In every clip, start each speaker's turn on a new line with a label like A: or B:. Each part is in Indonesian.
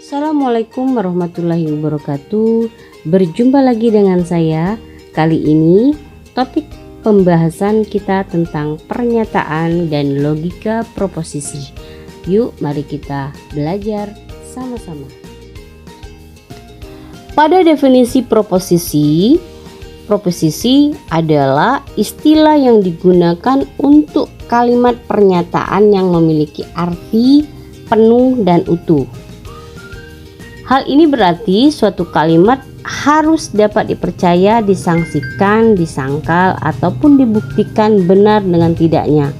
A: Assalamualaikum warahmatullahi wabarakatuh. Berjumpa lagi dengan saya. Kali ini topik pembahasan kita tentang pernyataan dan logika proposisi. Yuk mari kita belajar sama-sama. Pada definisi proposisi adalah istilah yang digunakan untuk kalimat pernyataan yang memiliki arti penuh dan utuh. Hal ini berarti suatu kalimat harus dapat dipercaya, disangsikan, disangkal, ataupun dibuktikan benar dengan tidaknya.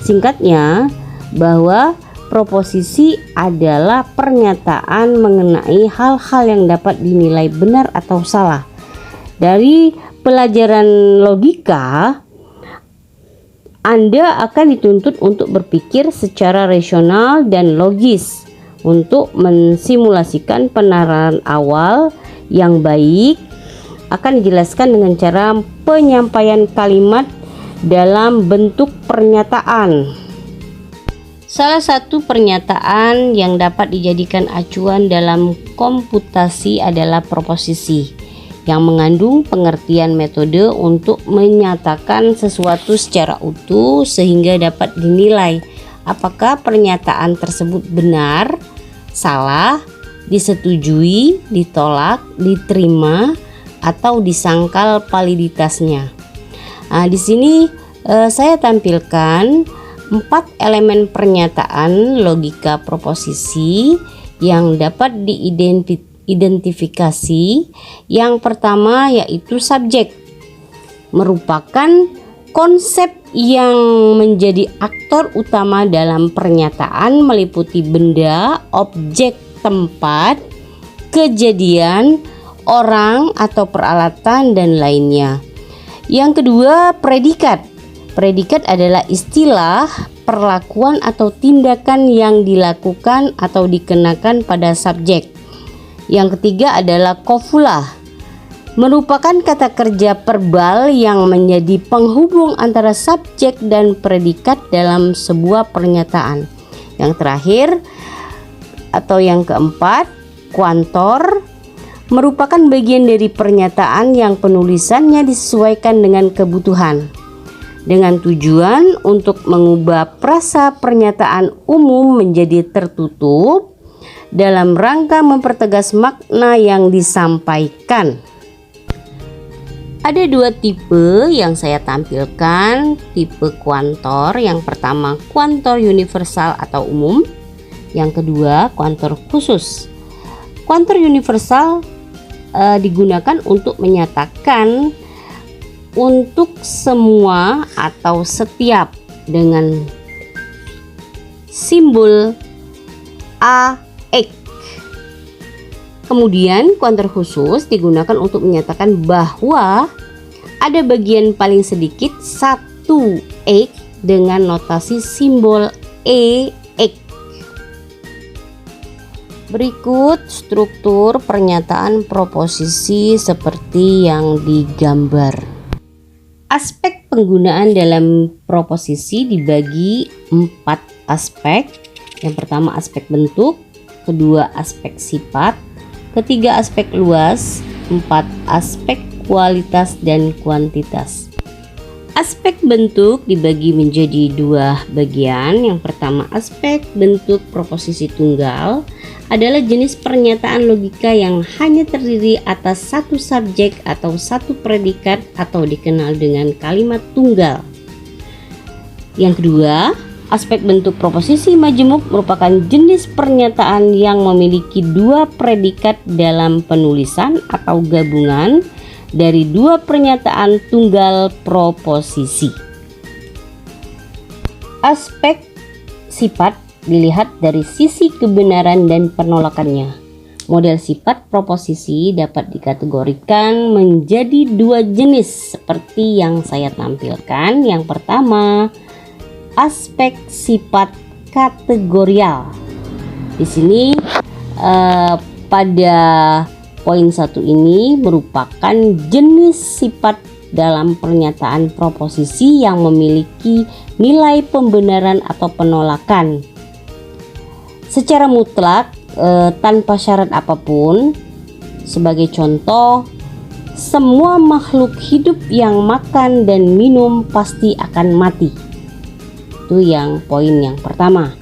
A: Singkatnya, bahwa proposisi adalah pernyataan mengenai hal-hal yang dapat dinilai benar atau salah. Dari pelajaran logika, Anda akan dituntut untuk berpikir secara rasional dan logis untuk mensimulasikan penarahan awal yang baik. Akan dijelaskan dengan cara penyampaian kalimat dalam bentuk pernyataan. Salah satu pernyataan yang dapat dijadikan acuan dalam komputasi adalah proposisi, yang mengandung pengertian metode untuk menyatakan sesuatu secara utuh sehingga dapat dinilai apakah pernyataan tersebut benar, salah, disetujui, ditolak, diterima, atau disangkal validitasnya. Di sini saya tampilkan 4 elemen pernyataan logika proposisi yang dapat diidentifikasi. Yang pertama yaitu subjek, merupakan konsep yang menjadi aktor utama dalam pernyataan, meliputi benda, objek, tempat, kejadian, orang atau peralatan dan lainnya. Yang kedua, predikat. Predikat adalah istilah, perlakuan atau tindakan yang dilakukan atau dikenakan pada subjek. Yang ketiga adalah copula, merupakan kata kerja verbal yang menjadi penghubung antara subjek dan predikat dalam sebuah pernyataan. Yang terakhir atau yang keempat, kuantor, merupakan bagian dari pernyataan yang penulisannya disesuaikan dengan kebutuhan, dengan tujuan untuk mengubah frasa pernyataan umum menjadi tertutup dalam rangka mempertegas makna yang disampaikan. Ada 2 tipe yang saya tampilkan. Tipe kuantor, yang pertama kuantor universal atau umum, yang kedua kuantor khusus. Kuantor universal digunakan untuk menyatakan untuk semua atau setiap dengan simbol a, ek. Kemudian kuantor khusus digunakan untuk menyatakan bahwa ada bagian paling sedikit 1 ek dengan notasi simbol e, ek. Berikut struktur pernyataan proposisi seperti yang digambar. Aspek penggunaan dalam proposisi dibagi 4 aspek. Yang pertama aspek bentuk, kedua aspek sifat, ketiga aspek luas, 4 aspek kualitas dan kuantitas. Aspek bentuk dibagi menjadi 2 bagian. Yang pertama aspek bentuk proposisi tunggal adalah jenis pernyataan logika yang hanya terdiri atas 1 subjek atau 1 predikat atau dikenal dengan kalimat tunggal. Yang kedua, aspek bentuk proposisi majemuk merupakan jenis pernyataan yang memiliki 2 predikat dalam penulisan atau gabungan dari 2 pernyataan tunggal proposisi. Aspek sifat dilihat dari sisi kebenaran dan penolakannya. Model sifat proposisi dapat dikategorikan menjadi 2 jenis seperti yang saya tampilkan. Yang pertama, aspek sifat kategorial. Di sini pada poin 1 ini merupakan jenis sifat dalam pernyataan proposisi yang memiliki nilai pembenaran atau penolakan. Secara mutlak tanpa syarat apapun. Sebagai contoh, semua makhluk hidup yang makan dan minum pasti akan mati. Itu yang poin yang pertama.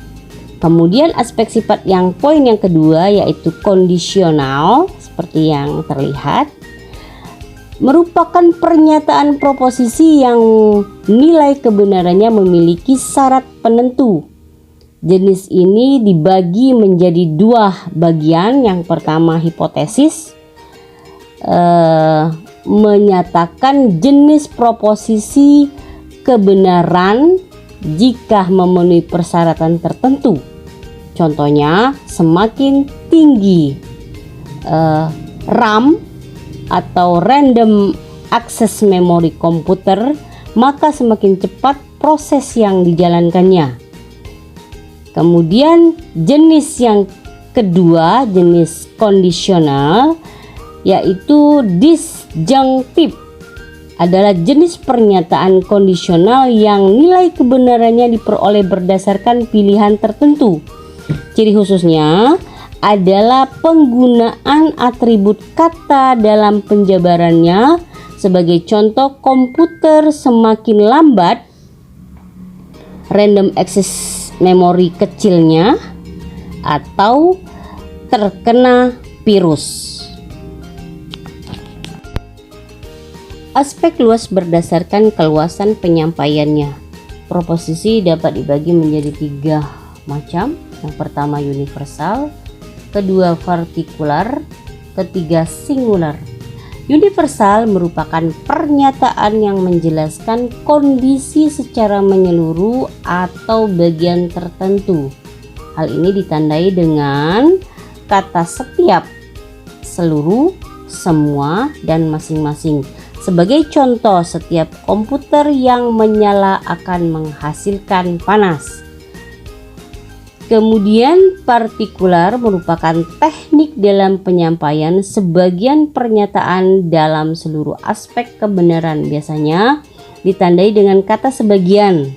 A: Kemudian aspek sifat yang poin yang kedua yaitu kondisional, seperti yang terlihat, merupakan pernyataan proposisi yang nilai kebenarannya memiliki syarat penentu. Jenis ini dibagi menjadi dua bagian. Yang pertama hipotesis, menyatakan jenis proposisi kebenaran jika memenuhi persyaratan tertentu. Contohnya, semakin tinggi RAM atau random access memory komputer, maka semakin cepat proses yang dijalankannya. Kemudian jenis yang kedua, jenis kondisional, yaitu disjunctive, adalah jenis pernyataan kondisional yang nilai kebenarannya diperoleh berdasarkan pilihan tertentu. Ciri khususnya adalah penggunaan atribut kata dalam penjabarannya. Sebagai contoh, komputer semakin lambat, random access memori kecilnya, atau terkena virus. Aspek luas berdasarkan keluasan penyampaiannya. Proposisi dapat dibagi menjadi 3 macam. Yang pertama universal, kedua partikular, ketiga singular. Universal merupakan pernyataan yang menjelaskan kondisi secara menyeluruh atau bagian tertentu. Hal ini ditandai dengan kata setiap, seluruh, semua, dan masing-masing. Sebagai contoh, setiap komputer yang menyala akan menghasilkan panas. Kemudian partikular merupakan teknik dalam penyampaian sebagian pernyataan dalam seluruh aspek kebenaran. Biasanya ditandai dengan kata sebagian,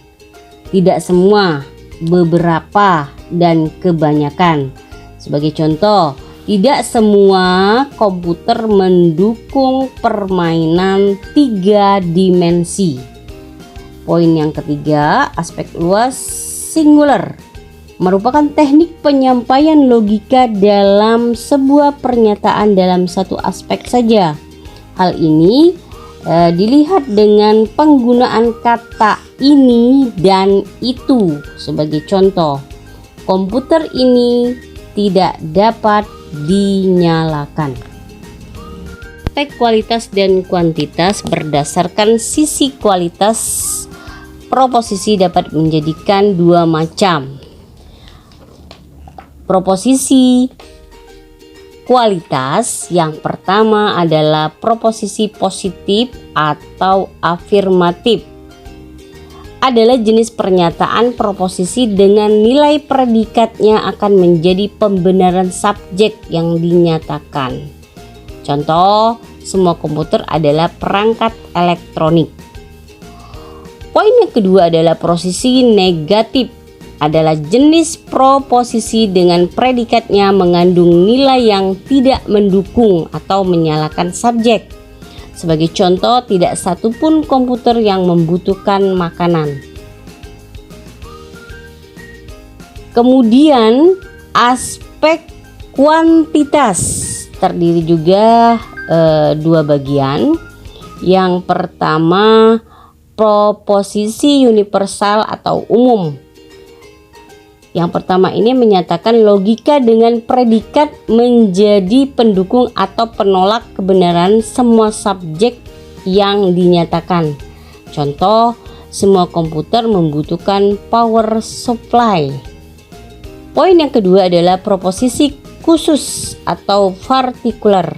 A: tidak semua, beberapa, dan kebanyakan. Sebagai contoh, tidak semua komputer mendukung permainan 3 dimensi. Poin yang ketiga, aspek luas singular merupakan teknik penyampaian logika dalam sebuah pernyataan dalam satu aspek saja. Hal ini dilihat dengan penggunaan kata ini dan itu. Sebagai contoh, komputer ini tidak dapat dinyalakan. Aspek kualitas dan kuantitas berdasarkan sisi kualitas proposisi dapat menjadikan 2 macam. Proposisi kualitas yang pertama adalah proposisi positif atau afirmatif. Adalah jenis pernyataan proposisi dengan nilai predikatnya akan menjadi pembenaran subjek yang dinyatakan. Contoh, semua komputer adalah perangkat elektronik. Poin yang kedua adalah proposisi negatif. Adalah jenis proposisi dengan predikatnya mengandung nilai yang tidak mendukung atau menyalahkan subjek. Sebagai contoh, tidak satupun komputer yang membutuhkan makanan. Kemudian aspek kuantitas terdiri juga 2 bagian. Yang pertama, proposisi universal atau umum. Yang pertama ini menyatakan logika dengan predikat menjadi pendukung atau penolak kebenaran semua subjek yang dinyatakan. Contoh, semua komputer membutuhkan power supply. Poin yang kedua adalah proposisi khusus atau partikular.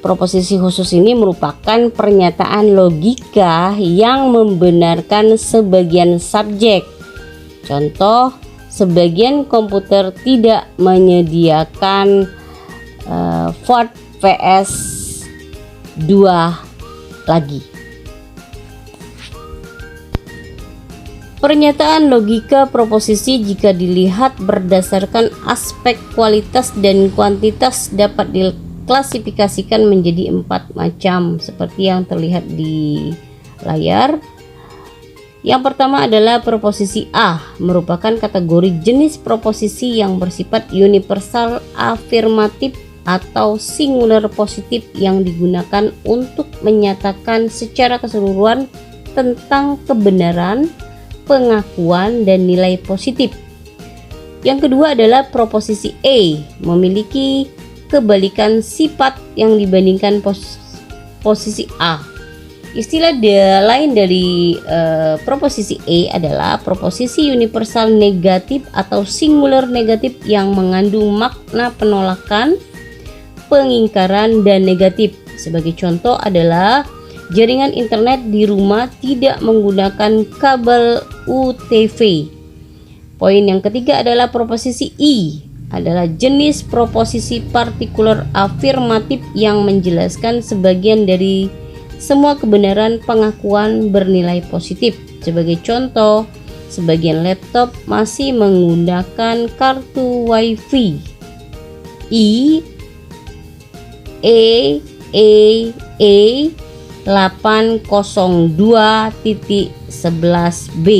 A: Proposisi khusus ini merupakan pernyataan logika yang membenarkan sebagian subjek. Contoh, sebagian komputer tidak menyediakan Ford VS2 lagi. Pernyataan logika proposisi jika dilihat berdasarkan aspek kualitas dan kuantitas dapat diklasifikasikan menjadi 4 macam seperti yang terlihat di layar. Yang pertama adalah proposisi A, merupakan kategori jenis proposisi yang bersifat universal afirmatif atau singular positif yang digunakan untuk menyatakan secara keseluruhan tentang kebenaran, pengakuan, dan nilai positif. Yang kedua adalah proposisi A, memiliki kebalikan sifat yang dibandingkan posisi A. Istilah lain dari proposisi A adalah proposisi universal negatif atau singular negatif yang mengandung makna penolakan, pengingkaran, dan negatif. Sebagai contoh adalah jaringan internet di rumah tidak menggunakan kabel UTV. Poin yang ketiga adalah proposisi I, adalah jenis proposisi partikular afirmatif yang menjelaskan sebagian dari semua kebenaran pengakuan bernilai positif. Sebagai contoh, sebagian laptop masih menggunakan kartu WiFi. I E 802.11b.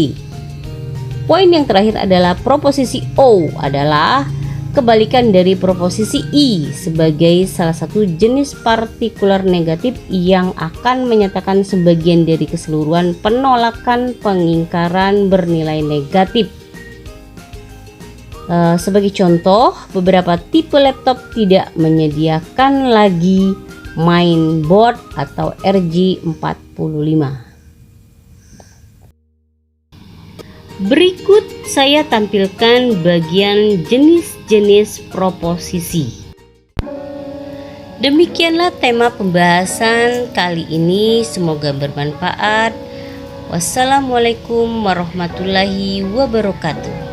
A: Poin yang terakhir adalah proposisi O, adalah kebalikan dari proposisi I sebagai salah satu jenis partikular negatif yang akan menyatakan sebagian dari keseluruhan penolakan, pengingkaran bernilai negatif. Sebagai contoh, beberapa tipe laptop tidak menyediakan lagi mainboard atau RJ45. Berikut saya tampilkan bagian jenis-jenis proposisi. Demikianlah tema pembahasan kali ini, semoga bermanfaat. Wassalamualaikum warahmatullahi wabarakatuh.